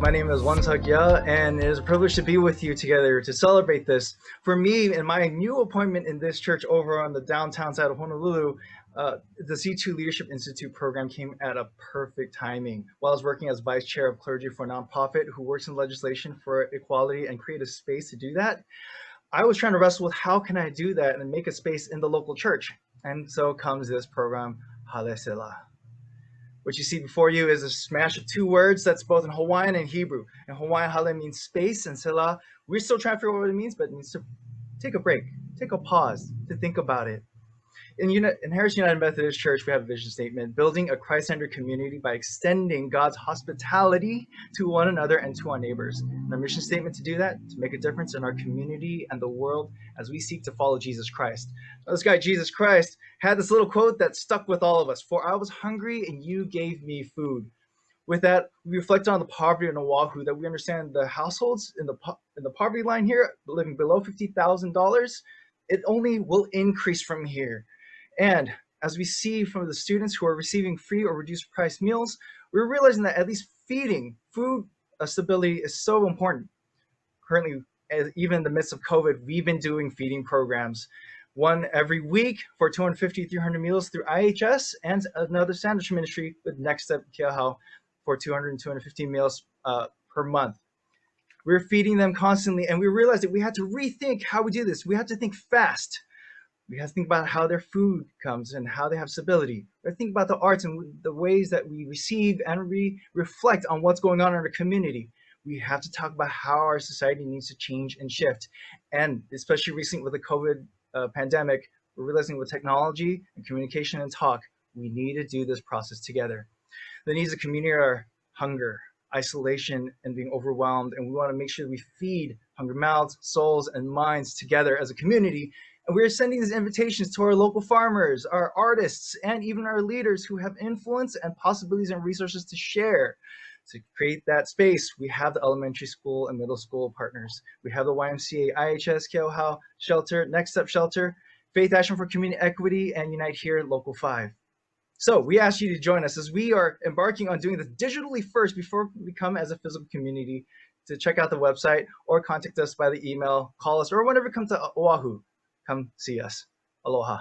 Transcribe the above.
My name is Won-Seok Yuh, and it is a privilege to be with you together to celebrate this. For me, in my new appointment in this church over on the downtown side of Honolulu, the C2 Leadership Institute program came at a perfect timing. While I was working as vice chair of clergy for a nonprofit who works in legislation for equality and create a space to do that, I was trying to wrestle with how can I do that and make a space in the local church. And so comes this program, Hale Selah. What you see before you is a smash of two words that's both in Hawaiian and Hebrew. In Hawaiian, Hale means space, and Selah, we're still trying to figure out what it means, but it means to take a break, take a pause, to think about it. In Harris United Methodist Church, we have a vision statement, building a Christ-centered community by extending God's hospitality to one another and to our neighbors. And our mission statement to do that, to make a difference in our community and the world as we seek to follow Jesus Christ. Now, this guy, Jesus Christ, had this little quote that stuck with all of us. For I was hungry and you gave me food. With that, we reflect on the poverty in Oahu, that we understand the households in the poverty line here, living below $50,000, it only will increase from here. And as we see from the students who are receiving free or reduced price meals, we're realizing that at least feeding, food stability is so important. Currently, even in the midst of COVID, we've been doing feeding programs. One every week for 250, 300 meals through IHS, and another sandwich ministry with Next Step Keahau for 200 and 250 meals per month. We're feeding them constantly, and we realized that we had to rethink how we do this. We had to think fast. We have to think about how their food comes and how they have stability. We have to think about the arts and the ways that we receive and reflect on what's going on in our community. We have to talk about how our society needs to change and shift. And especially recently with the COVID pandemic, we're realizing with technology and communication and talk, we need to do this process together. The needs of the community are hunger, isolation, and being overwhelmed. And we want to make sure that we feed hungry mouths, souls, and minds together as a community. And we're sending these invitations to our local farmers, our artists, and even our leaders who have influence and possibilities and resources to share. To create that space, we have the elementary school and middle school partners. We have the YMCA, IHS, Keohau Shelter, Next Step Shelter, Faith Action for Community Equity, and Unite Here Local 5. So we ask you to join us as we are embarking on doing this digitally first before we come as a physical community. To check out the website or contact us by the email, call us, or whenever you come to Oahu. Come see us. Aloha.